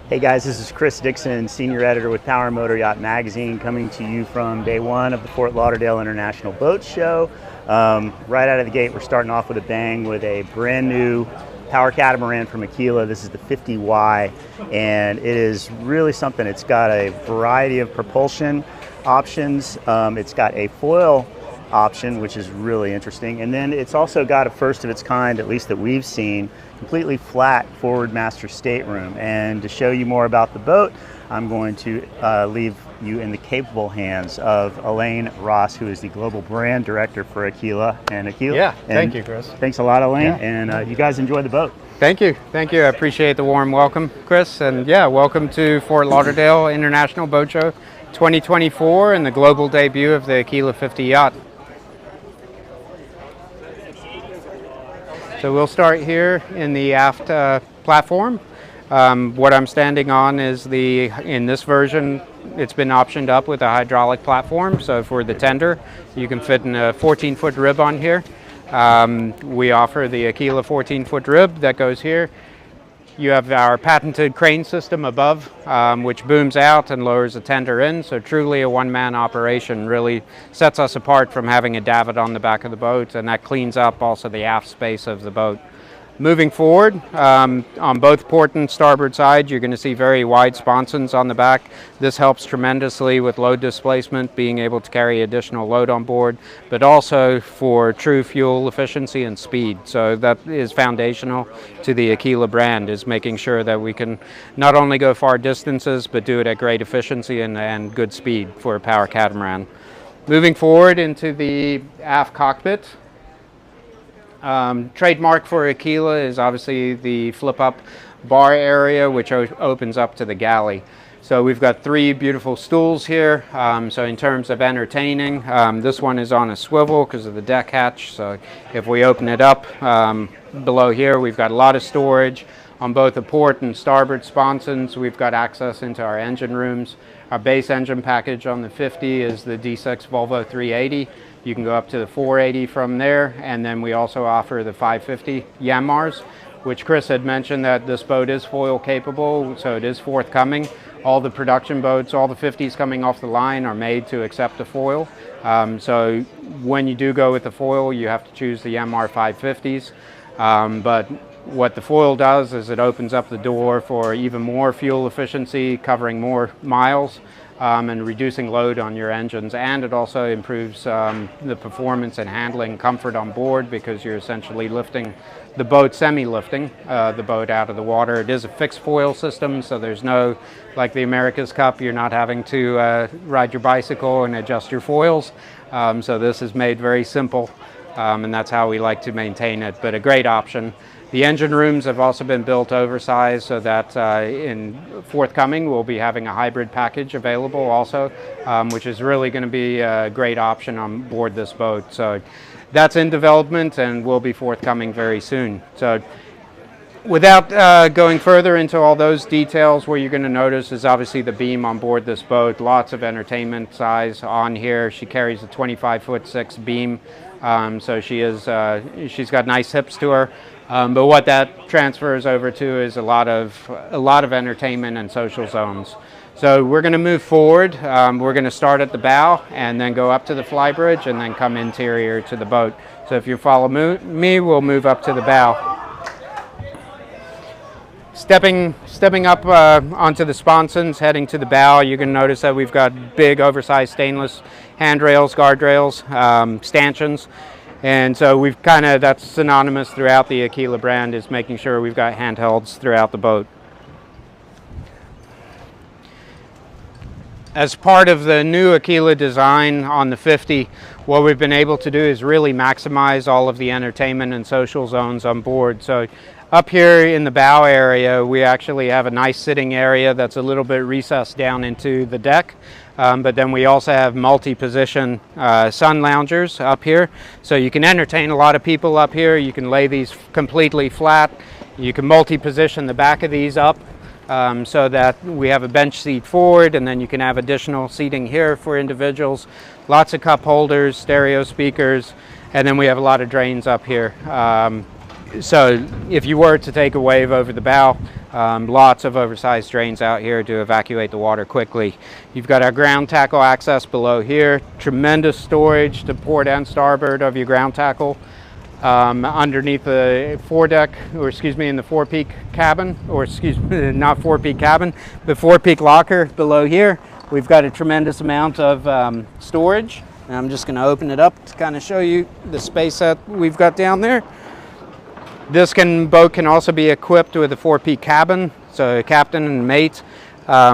Hey guys, this is Chris Dixon, Senior Editor with Power Motor Yacht Magazine, coming to you from day one of the Fort Lauderdale International Boat Show. Right out of the gate, we're starting off with a bang with a brand new Power Catamaran from Aquila. This is the 50Y, and it is really something. It's got a variety of propulsion options. It's got a foil option, which is really interesting, and then it's also got a first of its kind, at least that we've seen, completely flat forward master stateroom. And to show you more about the boat, I'm going to leave you in the capable hands of Elaine Ross, who is the global brand director for Aquila. And Aquila, yeah, thank you, Chris. Thanks a lot, Elaine. Yeah. And you guys enjoy the boat. Thank you. I appreciate the warm welcome, Chris. And yeah, welcome to Fort Lauderdale International Boat Show 2024 and the global debut of the Aquila 50 yacht. So we'll start here in the aft platform. What I'm standing on is in this version, it's been optioned up with a hydraulic platform. So for the tender, you can fit in a 14-foot rib on here. We offer the Aquila 14-foot rib that goes here. You have our patented crane system above, which booms out and lowers the tender in. So truly a one-man operation, really sets us apart from having a davit on the back of the boat, and that cleans up also the aft space of the boat. Moving forward, on both port and starboard side, you're going to see very wide sponsons on the back. This helps tremendously with load displacement, being able to carry additional load on board, but also for true fuel efficiency and speed. So that is foundational to the Aquila brand, is making sure that we can not only go far distances, but do it at great efficiency and good speed for a power catamaran. Moving forward into the aft cockpit. Trademark for Aquila is obviously the flip-up bar area, which opens up to the galley. So we've got three beautiful stools here. So in terms of entertaining, this one is on a swivel because of the deck hatch. So if we open it up below here, we've got a lot of storage. On both the port and starboard sponsons, we've got access into our engine rooms. Our base engine package on the 50 is the D6 Volvo 380. You can go up to the 480 from there, and then we also offer the 550 Yanmars, which Chris had mentioned that this boat is foil capable, so it is forthcoming. All the production boats, all the 50s coming off the line are made to accept the foil. So when you do go with the foil, you have to choose the Yanmar 550s. But what the foil does is it opens up the door for even more fuel efficiency, covering more miles. And reducing load on your engines, and it also improves the performance and handling comfort on board, because you're essentially lifting the boat, semi-lifting the boat out of the water. It is a fixed foil system, so there's no, like the America's Cup, you're not having to ride your bicycle and adjust your foils. So this is made very simple, and that's how we like to maintain it, but a great option. The engine rooms have also been built oversized, so that in forthcoming we'll be having a hybrid package available also, which is really going to be a great option on board this boat. So that's in development and will be forthcoming very soon. So without going further into all those details, what you're going to notice is obviously the beam on board this boat. Lots of entertainment size on here. She carries a 25'6" beam, so she's got nice hips to her. But what that transfers over to is a lot of entertainment and social zones. So we're going to move forward. We're going to start at the bow and then go up to the flybridge and then come interior to the boat. So if you follow me, we'll move up to the bow. Stepping up onto the sponsons, heading to the bow, you can notice that we've got big oversized stainless handrails, guardrails, stanchions. And so that's synonymous throughout the Aquila brand, is making sure we've got handhelds throughout the boat. As part of the new Aquila design on the 50, what we've been able to do is really maximize all of the entertainment and social zones on board. So up here in the bow area, we actually have a nice sitting area that's a little bit recessed down into the deck. But then we also have multi-position sun loungers up here. So you can entertain a lot of people up here. You can lay these completely flat. You can multi-position the back of these up so that we have a bench seat forward, and then you can have additional seating here for individuals. Lots of cup holders, stereo speakers, and then we have a lot of drains up here. So if you were to take a wave over the bow, lots of oversized drains out here to evacuate the water quickly. You've got our ground tackle access below here. Tremendous storage to port and starboard of your ground tackle. Underneath the foredeck, or excuse me, in the forepeak cabin, or excuse me, not forepeak cabin, the forepeak locker below here. We've got a tremendous amount of storage. And I'm just going to open it up to kind of show you the space that we've got down there. This boat can also be equipped with a forepeak cabin, so a captain and mate,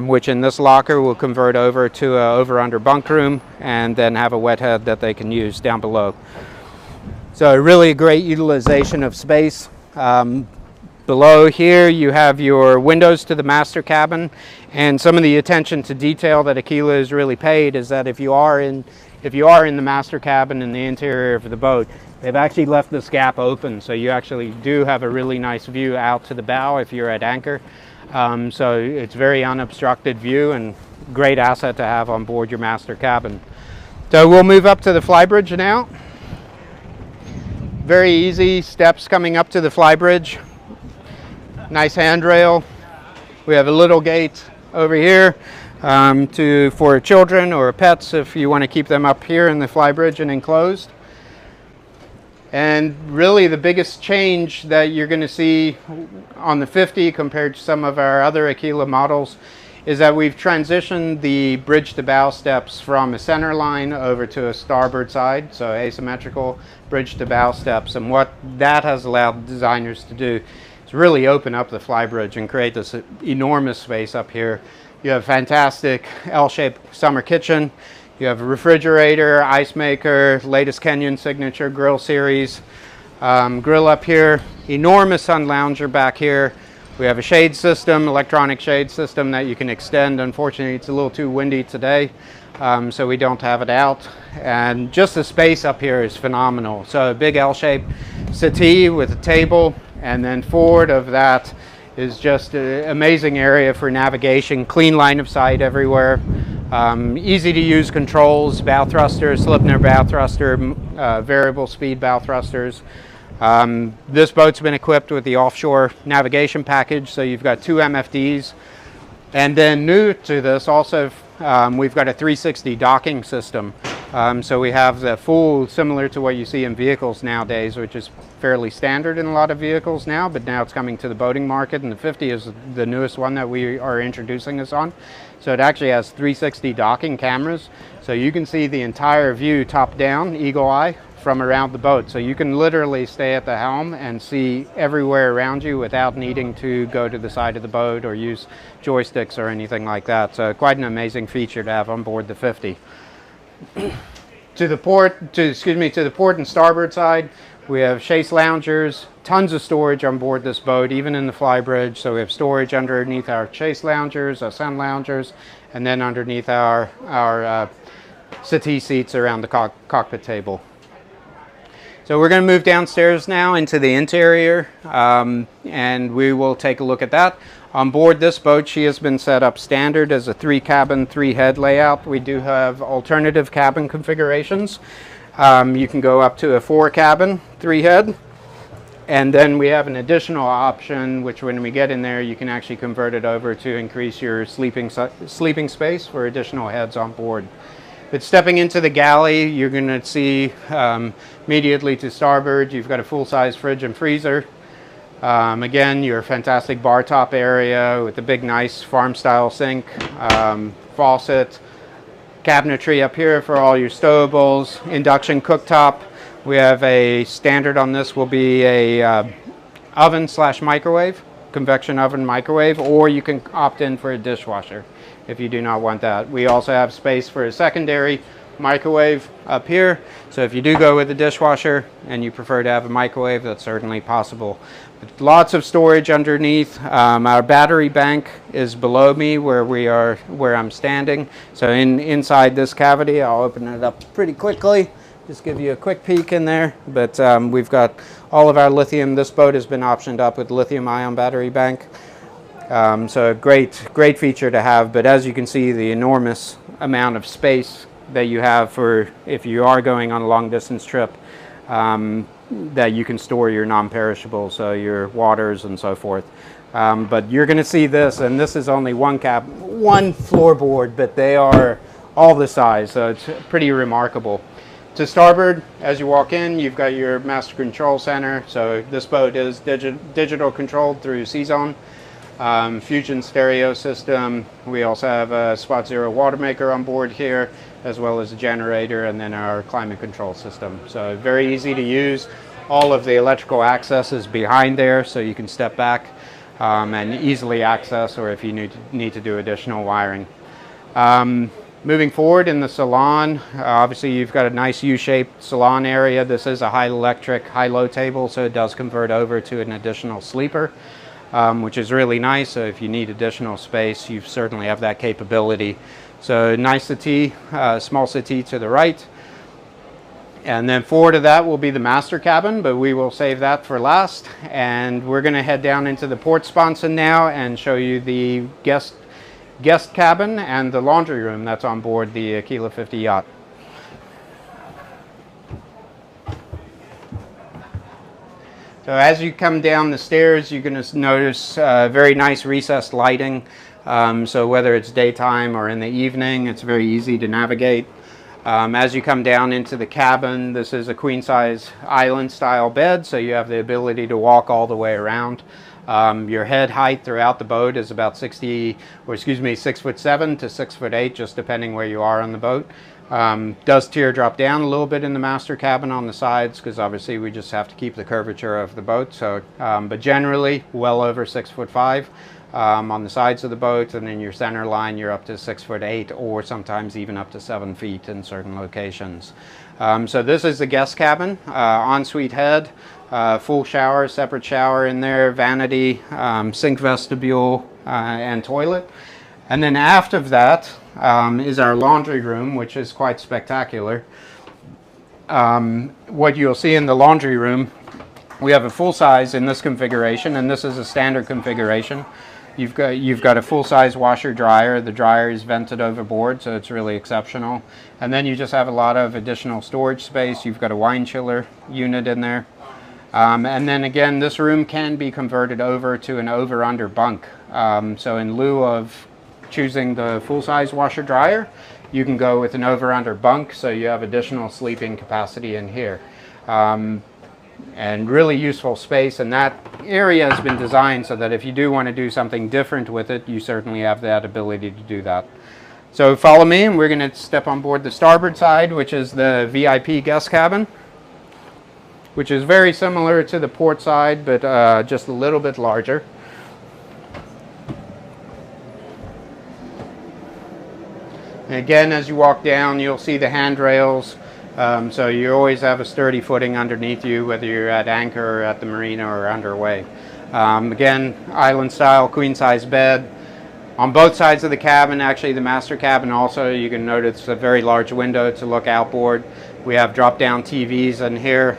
which in this locker will convert over to a over-under bunk room, and then have a wet head that they can use down below. So really a great utilization of space. Below here you have your windows to the master cabin, and some of the attention to detail that Aquila has really paid is that if you are in the master cabin in the interior of the boat, they've actually left this gap open, so you actually do have a really nice view out to the bow if you're at anchor. So it's very unobstructed view and great asset to have on board your master cabin. So we'll move up to the flybridge now. Very easy steps coming up to the flybridge. Nice handrail. We have a little gate over here for children or pets if you want to keep them up here in the flybridge and enclosed. And really the biggest change that you're going to see on the 50 compared to some of our other Aquila models is that we've transitioned the bridge to bow steps from a center line over to a starboard side, so asymmetrical bridge to bow steps. And what that has allowed designers to do is really open up the flybridge and create this enormous space up here. You have a fantastic L-shaped summer kitchen. You have a refrigerator, ice maker, latest Kenyon signature grill series. Grill up here, enormous sun lounger back here. We have a shade system, electronic shade system that you can extend. Unfortunately, it's a little too windy today, so we don't have it out. And just the space up here is phenomenal. So a big L-shaped settee with a table, and then forward of that is just an amazing area for navigation, clean line of sight everywhere. Easy to use controls, bow thruster, Slipner bow thruster, variable speed bow thrusters. This boat's been equipped with the offshore navigation package, so you've got 2 MFDs. And then new to this also, we've got a 360 docking system. So we have the full, similar to what you see in vehicles nowadays, which is fairly standard in a lot of vehicles now, but now it's coming to the boating market, and the 50 is the newest one that we are introducing this on. So it actually has 360 docking cameras, so you can see the entire view top down, eagle eye, from around the boat. So you can literally stay at the helm and see everywhere around you without needing to go to the side of the boat or use joysticks or anything like that. So quite an amazing feature to have on board the 50. To the port and starboard side, we have chaise loungers, tons of storage on board this boat, even in the flybridge. So we have storage underneath our chaise loungers, our sun loungers, and then underneath our settee seats around the cockpit table. So we're going to move downstairs now into the interior, and we will take a look at that. On board this boat, she has been set up standard as a 3-cabin, 3-head layout. We do have alternative cabin configurations. You can go up to a 4-cabin, 3-head, and then we have an additional option, which when we get in there, you can actually convert it over to increase your sleeping space for additional heads on board. But stepping into the galley, you're going to see immediately to starboard, you've got a full-size fridge and freezer. Again, your fantastic bar top area with a big, nice farm-style sink, faucet, cabinetry up here for all your stowables, induction cooktop. We have a standard on this will be a oven/microwave, convection oven microwave, or you can opt in for a dishwasher if you do not want that. We also have space for a secondary microwave up here. So if you do go with a dishwasher and you prefer to have a microwave, that's certainly possible. But lots of storage underneath. Our battery bank is below me where I'm standing. So inside this cavity, I'll open it up pretty quickly. Just give you a quick peek in there. But we've got all of our lithium. This boat has been optioned up with lithium-ion battery bank. So a great feature to have. But as you can see, the enormous amount of space that you have for if you are going on a long distance trip, that you can store your non-perishable, so your waters and so forth. But you're going to see this, and this is only one floorboard, but they are all the size, so it's pretty remarkable. To starboard, as you walk in, you've got your master control center. So this boat is digital controlled through C-Zone. Fusion stereo system. We also have a Spot Zero water maker on board here, as well as a generator, and then our climate control system. So very easy to use. All of the electrical access is behind there, so you can step back and easily access, or if you need to do additional wiring. Moving forward in the salon, obviously you've got a nice U-shaped salon area. This is a high electric, high-low table, so it does convert over to an additional sleeper. Which is really nice. So if you need additional space, you certainly have that capability. So nice settee, small settee to the right. And then forward of that will be the master cabin, but we will save that for last. And we're going to head down into the port sponson now and show you the guest cabin and the laundry room that's on board the Aquila 50 yacht. So as you come down the stairs, you're going to notice very nice recessed lighting. So whether it's daytime or in the evening, it's very easy to navigate. As you come down into the cabin, this is a queen size island style bed, so you have the ability to walk all the way around. Your head height throughout the boat is about 6'7" to 6'8", just depending where you are on the boat. Does teardrop down a little bit in the master cabin on the sides, because obviously we just have to keep the curvature of the boat. So, but generally well over 6'5" on the sides of the boat, and in your center line you're up to 6'8", or sometimes even up to 7 feet in certain locations. So this is the guest cabin, ensuite head, full shower, separate shower in there, vanity, sink vestibule, and toilet. And then aft of that is our laundry room, which is quite spectacular. What you'll see in the laundry room, we have a full size in this configuration, and this is a standard configuration. You've got a full size washer dryer. The dryer is vented overboard, so it's really exceptional. And then you just have a lot of additional storage space. You've got a wine chiller unit in there. And then again, this room can be converted over to an over-under bunk. So in lieu of choosing the full-size washer dryer, you can go with an over-under bunk, so you have additional sleeping capacity in here. And really useful space, and that area has been designed so that if you do want to do something different with it, you certainly have that ability to do that. So follow me, and we're going to step on board the starboard side, which is the VIP guest cabin, which is very similar to the port side, but just a little bit larger. And again, as you walk down, you'll see the handrails. So you always have a sturdy footing underneath you, whether you're at anchor or at the marina or underway. Again, island style queen size bed. On both sides of the cabin, actually the master cabin also, you can notice a very large window to look outboard. We have drop down TVs in here,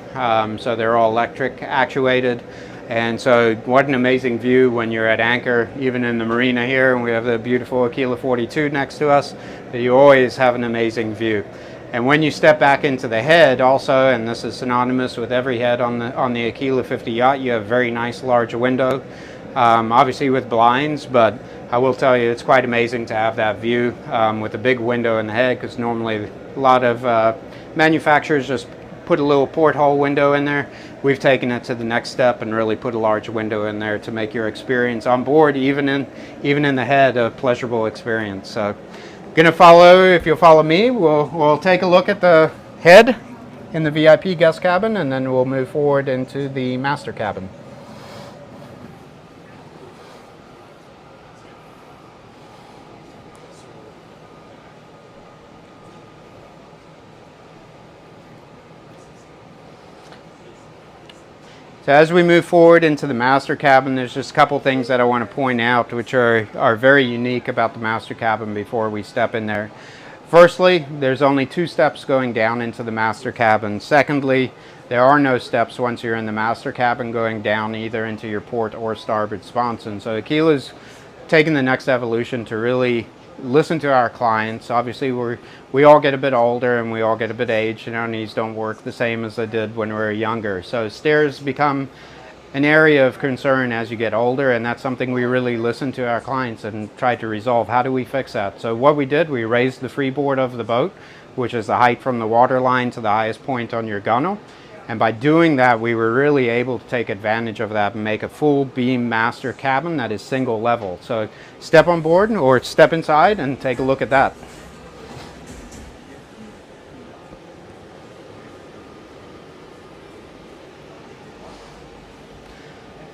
so they're all electric actuated. And so what an amazing view when you're at anchor, even in the marina here, and we have the beautiful Aquila 42 next to us, that you always have an amazing view. And when you step back into the head also, and this is synonymous with every head on the Aquila 50 yacht, you have a very nice large window, obviously with blinds, but I will tell you it's quite amazing to have that view with a big window in the head, because normally a lot of manufacturers just put a little porthole window in there. We've taken it to the next step and really put a large window in there to make your experience on board, even in the head, a pleasurable experience. So, gonna follow. If you'll follow me, we'll take a look at the head in the VIP guest cabin, and then we'll move forward into the master cabin. So as we move forward into the master cabin, there's just a couple things that I want to point out which are very unique about the master cabin before we step in there. Firstly, there's only 2 steps going down into the master cabin. Secondly, there are no steps once you're in the master cabin going down either into your port or starboard sponson. So Aquila's taken the next evolution to really listen to our clients. Obviously, we all get a bit older and we all get a bit aged, and our knees don't work the same as they did when we were younger. So stairs become an area of concern as you get older, and that's something we really listen to our clients and try to resolve. How do we fix that? So what we did, we raised the freeboard of the boat, which is the height from the water line to the highest point on your gunnel. And by doing that, we were really able to take advantage of that and make a full beam master cabin that is single level. So step on board or step inside and take a look at that.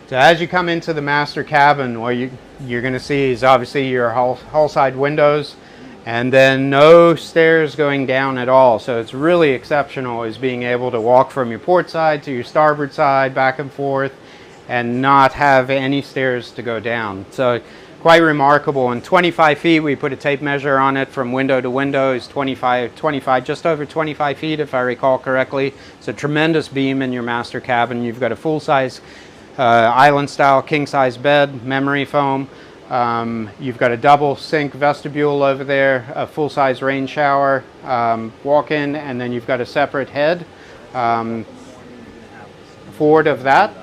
So as you come into the master cabin, what you're going to see is obviously your hull side windows, and then no stairs going down at all. So it's really exceptional is being able to walk from your port side to your starboard side back and forth and not have any stairs to go down. So quite remarkable. And 25 feet, we put a tape measure on it from window to window, is 25, just over 25 feet if I recall correctly. It's a tremendous beam in your master cabin. You've got a full-size island style king-size bed, memory foam. You've got a double sink vestibule over there, a full-size rain shower, walk-in, and then you've got a separate head forward of that.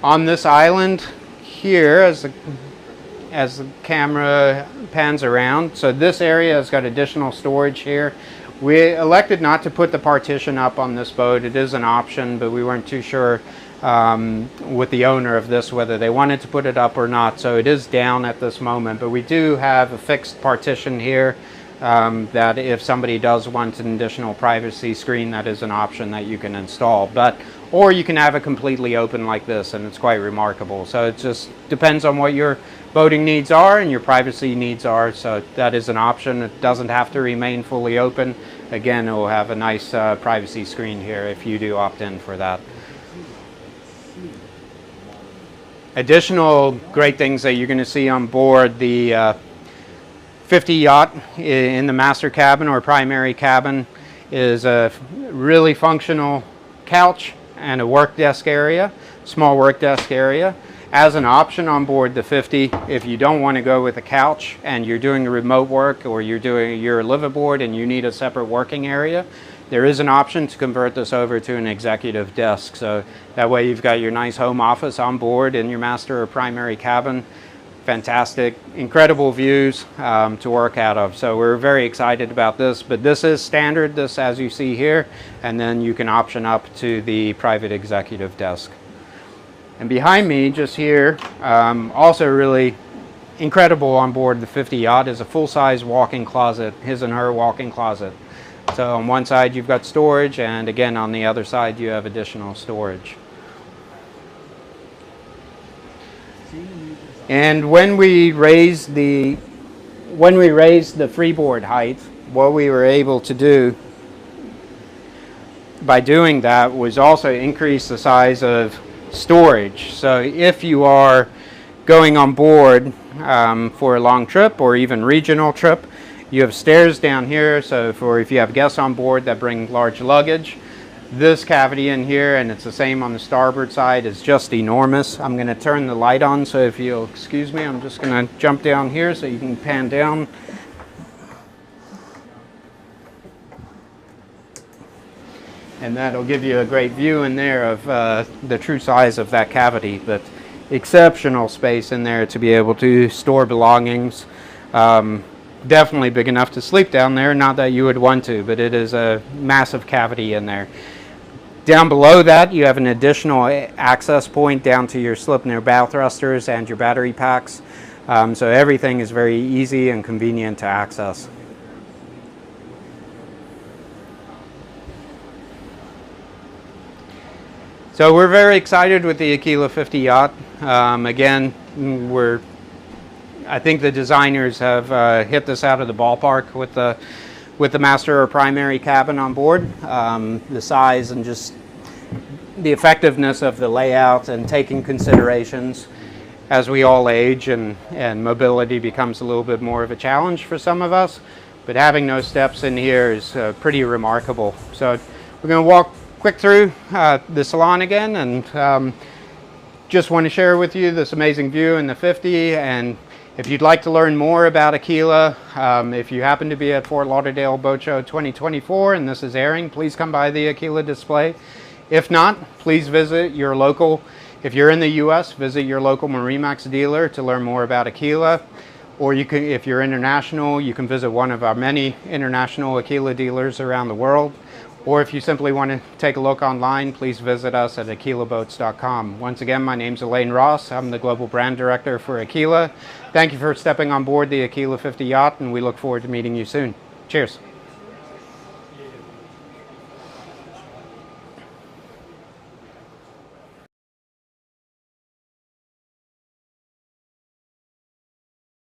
On this island here, as the camera pans around, so this area has got additional storage here. We elected not to put the partition up on this boat. It is an option, but we weren't too sure with the owner of this whether they wanted to put it up or not, so it is down at this moment. But we do have a fixed partition here that if somebody does want an additional privacy screen, that is an option that you can install. Or you can have it completely open like this, and it's quite remarkable. So it just depends on what your boating needs are and your privacy needs are. So that is an option. It doesn't have to remain fully open. Again, it will have a nice privacy screen here if you do opt in for that. Additional great things that you're going to see on board the 50 yacht in the master cabin or primary cabin is a really functional couch and a work desk area, small work desk area. As an option on board the 50, if you don't want to go with a couch and you're doing remote work, or you're a liveaboard and you need a separate working area, there is an option to convert this over to an executive desk. So that way you've got your nice home office on board in your master or primary cabin. Fantastic, incredible views to work out of. So we're very excited about this, but this is standard, this as you see here, and then you can option up to the private executive desk. And behind me, just here, also really incredible on board the 50 yacht is a full-size walk-in closet, his and her walk-in closet. So on one side you've got storage, and again on the other side you have additional storage. And when we raised the freeboard height, what we were able to do by doing that was also increase the size of storage. So if you are going on board for a long trip or even regional trip, you have stairs down here, so if you have guests on board that bring large luggage, this cavity in here, and it's the same on the starboard side, is just enormous. I'm going to turn the light on, so if you'll excuse me, I'm just going to jump down here so you can pan down. And that'll give you a great view in there of the true size of that cavity, but exceptional space in there to be able to store belongings. Definitely big enough to sleep down there, not that you would want to, but it is a massive cavity in there. Down below that you have an additional access point down to your slip and your bow thrusters and your battery packs. So everything is very easy and convenient to access. So we're very excited with the Aquila 50 yacht. Again, I think the designers have hit this out of the ballpark with the master or primary cabin on board. The size and just the effectiveness of the layout and taking considerations as we all age and mobility becomes a little bit more of a challenge for some of us. But having those steps in here is pretty remarkable. So we're going to walk quick through the Salon again, and just want to share with you this amazing view in the 50. And if you'd like to learn more about Aquila, if you happen to be at Fort Lauderdale Boat Show 2024 and this is airing, please come by the Aquila display. If not, please visit your local, if you're in the US, visit your local MarineMax dealer to learn more about Aquila. Or you can, if you're international, you can visit one of our many international Aquila dealers around the world. Or if you simply want to take a look online, please visit us at aquilaboats.com. Once again, my name's Elaine Ross. I'm the Global Brand Director for Aquila. Thank you for stepping on board the Aquila 50 yacht, and we look forward to meeting you soon. Cheers.